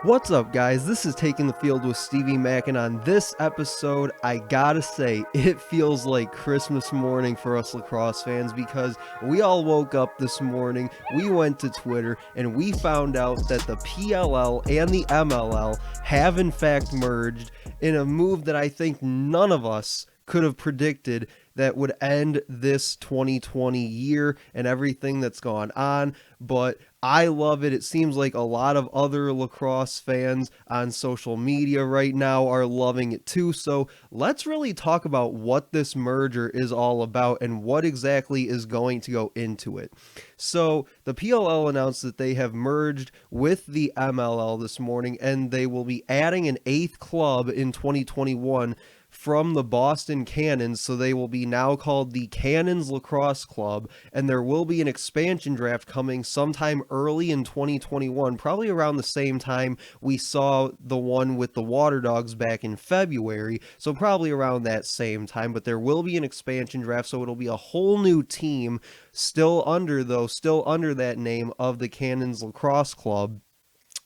What's up, guys? This is Taking the Field with Stevie Mack, and on this episode, I gotta say, it feels like Christmas morning for us lacrosse fans because we all woke up this morning, we went to Twitter, and we found out that the PLL and the MLL have in fact merged in a move that I think none of us could have predicted that would end this 2020 year and everything that's gone on, but I love it. It seems like a lot of other lacrosse fans on social media right now are loving it too. So let's really talk about what this merger is all about and what exactly is going to go into it. So the PLL announced that they have merged with the MLL this morning, and they will be adding an eighth club in 2021 from the Boston Cannons, so they will be now called the Cannons Lacrosse Club, and there will be an expansion draft coming sometime early in 2021, probably around the same time we saw the one with the Water Dogs back in February, so probably around that same time, but there will be an expansion draft, so it'll be a whole new team, still under that name of the Cannons Lacrosse Club,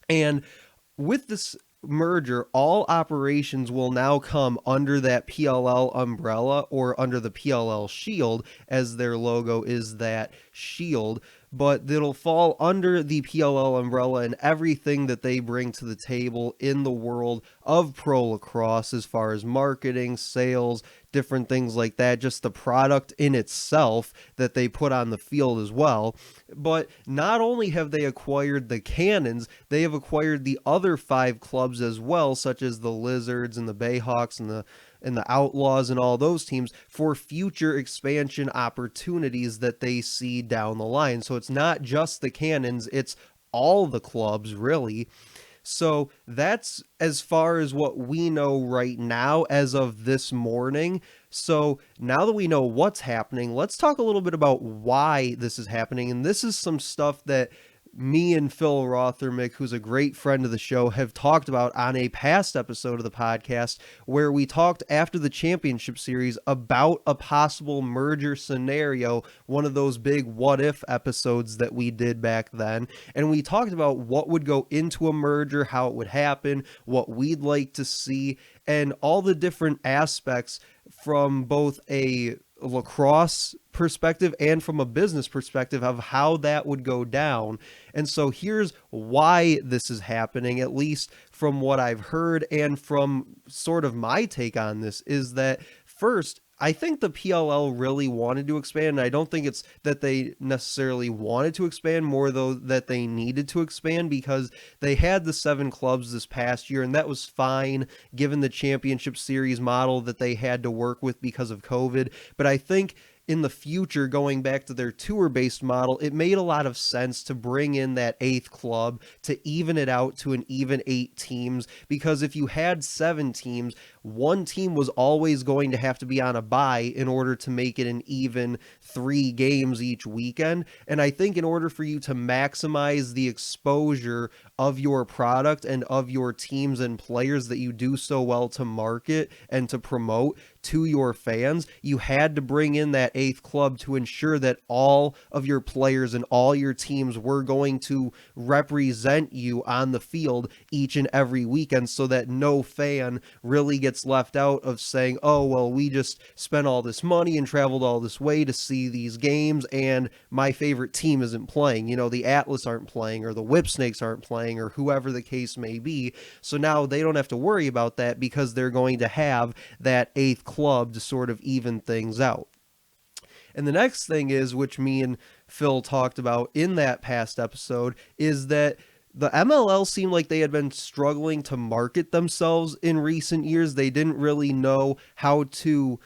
and with this merger, all operations will now come under that PLL umbrella or under the PLL shield, as their logo is that shield, but it'll fall under the PLL umbrella and everything that they bring to the table in the world of pro lacrosse as far as marketing, sales, different things like that, just the product in itself that they put on the field as well. But not only have they acquired the Cannons, they have acquired the other 5 clubs as well, such as the Lizards and the Bayhawks and the Outlaws and all those teams for future expansion opportunities that they see down the line. So it's not just the Cannons, it's all the clubs really. So that's as far as what we know right now as of this morning. So now that we know what's happening, let's talk a little bit about why this is happening. And this is some stuff that me and Phil Rothermick, who's a great friend of the show, have talked about on a past episode of the podcast where we talked after the championship series about a possible merger scenario, one of those big what if episodes that we did back then. And we talked about what would go into a merger, how it would happen, what we'd like to see, and all the different aspects from both a lacrosse perspective and from a business perspective of how that would go down. And so here's why this is happening, at least from what I've heard and from sort of my take on this, is that first, I think the PLL really wanted to expand, and I don't think it's that they necessarily wanted to expand, more though that they needed to expand because they had the 7 clubs this past year, and that was fine given the championship series model that they had to work with because of COVID. But I think in the future, going back to their tour-based model, it made a lot of sense to bring in that 8th club to even it out to an even 8 teams, because if you had 7 teams, one team was always going to have to be on a bye in order to make it an even 3 games each weekend. And I think in order for you to maximize the exposure of your product and of your teams and players that you do so well to market and to promote to your fans, you had to bring in that 8th club to ensure that all of your players and all your teams were going to represent you on the field each and every weekend, so that no fan really gets left out of saying, oh, well, we just spent all this money and traveled all this way to see these games and my favorite team isn't playing. You know, the Atlas aren't playing or the Whipsnakes aren't playing or whoever the case may be. So now they don't have to worry about that because they're going to have that 8th club to sort of even things out. And the next thing is, which me and Phil talked about in that past episode, is that the MLL seemed like they had been struggling to market themselves in recent years. They didn't really know how to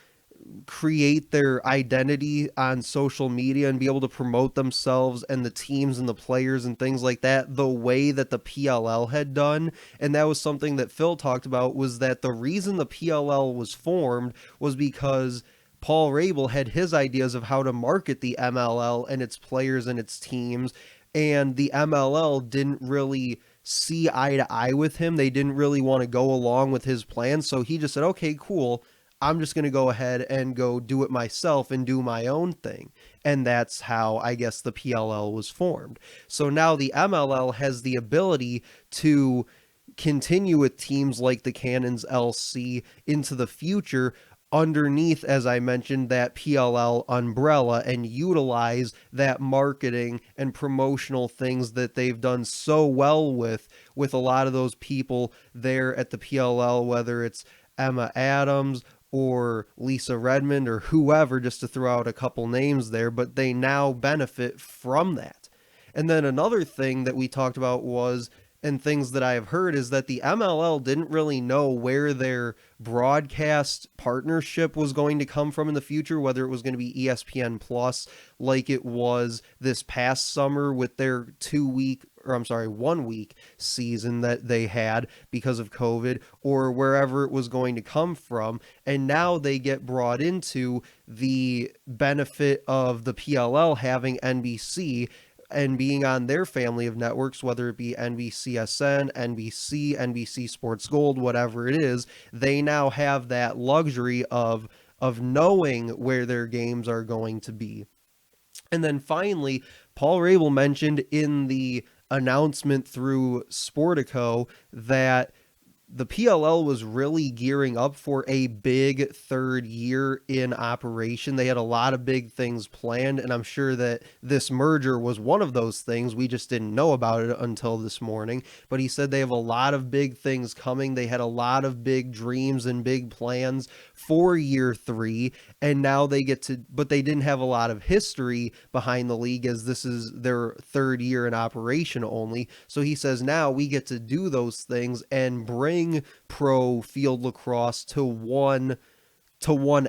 create their identity on social media and be able to promote themselves and the teams and the players and things like that the way that the PLL had done. And that was something that Phil talked about, was that the reason the PLL was formed was because Paul Rabel had his ideas of how to market the MLL and its players and its teams, and the MLL didn't really see eye to eye with him. They didn't really want to go along with his plan, so he just said, okay, cool, I'm just going to go ahead and go do it myself and do my own thing. And that's how I guess the PLL was formed. So now the MLL has the ability to continue with teams like the Cannons LC into the future underneath, as I mentioned, that PLL umbrella, and utilize that marketing and promotional things that they've done so well with a lot of those people there at the PLL, whether it's Emma Adams or Lisa Redmond or whoever, just to throw out a couple names there, but they now benefit from that. And then another thing that we talked about was, and things that I have heard, is that the MLL didn't really know where their broadcast partnership was going to come from in the future, whether it was going to be ESPN Plus like it was this past summer with their 1 week season that they had because of COVID, or wherever it was going to come from. And now they get brought into the benefit of the PLL having NBC and being on their family of networks, whether it be NBCSN, NBC, NBC Sports Gold, whatever it is. They now have that luxury of knowing where their games are going to be. And then finally, Paul Rabel mentioned in the announcement through Sportico that the PLL was really gearing up for a big third year in operation. They had a lot of big things planned, and I'm sure that this merger was one of those things. We just didn't know about it until this morning. But he said they have a lot of big things coming. They had a lot of big dreams and big plans for year 3, and now they get to, but they didn't have a lot of history behind the league, as this is their third year in operation only. So he says now we get to do those things and bring pro field lacrosse to one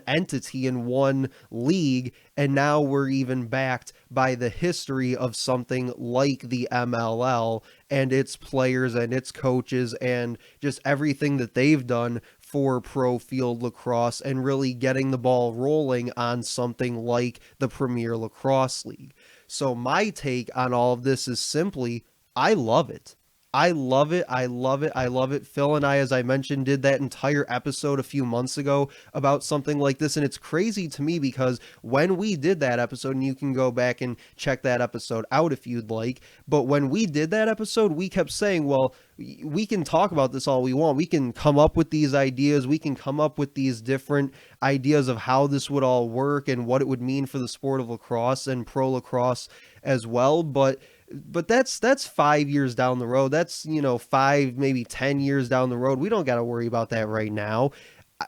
entity in one league. And now we're even backed by the history of something like the MLL and its players and its coaches and just everything that they've done for pro field lacrosse, and really getting the ball rolling on something like the Premier Lacrosse League. So my take on all of this is simply, I love it. I love it. I love it. I love it. Phil and I, as I mentioned, did that entire episode a few months ago about something like this. And it's crazy to me because when we did that episode, and you can go back and check that episode out if you'd like, but when we did that episode, we kept saying, well, we can talk about this all we want. We can come up with these ideas. We can come up with these different ideas of how this would all work and what it would mean for the sport of lacrosse and pro lacrosse as well. But that's 5 years down the road. That's, 5, maybe 10 years down the road. We don't got to worry about that right now.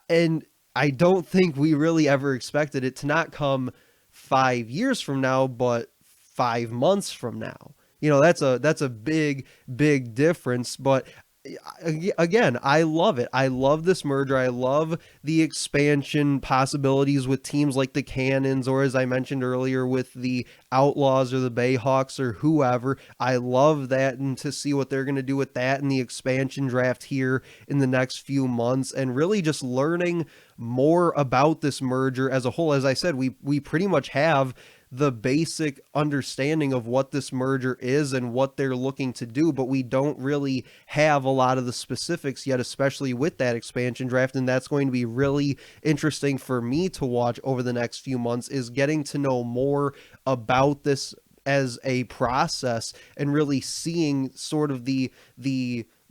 And I don't think we really ever expected it to not come 5 years from now, but 5 months from now. That's a big difference. But again, I love it. I love this merger. I love the expansion possibilities with teams like the Cannons, or as I mentioned earlier, with the Outlaws or the Bayhawks or whoever. I love that, and to see what they're going to do with that in the expansion draft here in the next few months, and really just learning more about this merger as a whole. As I said, we pretty much have the basic understanding of what this merger is and what they're looking to do, but we don't really have a lot of the specifics yet, especially with that expansion draft. And that's going to be really interesting for me to watch over the next few months, is getting to know more about this as a process and really seeing sort of the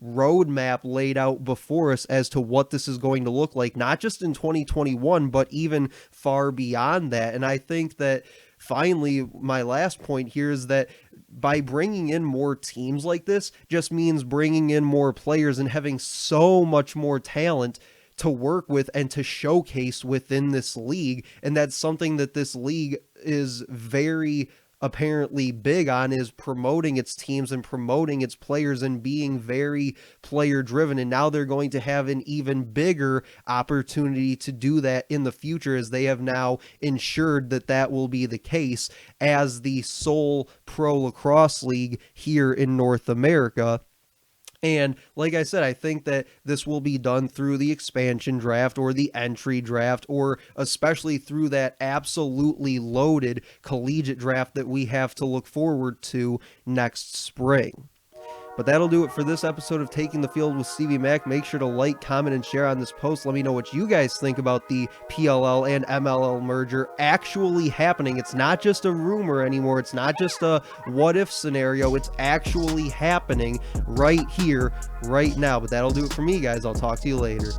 roadmap laid out before us as to what this is going to look like, not just in 2021, but even far beyond that. And I think that finally, my last point here is that by bringing in more teams like this just means bringing in more players and having so much more talent to work with and to showcase within this league. And that's something that this league is very apparently big on, is promoting its teams and promoting its players and being very player driven. And now they're going to have an even bigger opportunity to do that in the future, as they have now ensured that that will be the case as the sole pro lacrosse league here in North America. And like I said, I think that this will be done through the expansion draft or the entry draft, or especially through that absolutely loaded collegiate draft that we have to look forward to next spring. But that'll do it for this episode of Taking the Field with Stevie Mack. Make sure to like, comment, and share on this post. Let me know what you guys think about the PLL and MLL merger actually happening. It's not just a rumor anymore. It's not just a what-if scenario. It's actually happening right here, right now. But that'll do it for me, guys. I'll talk to you later.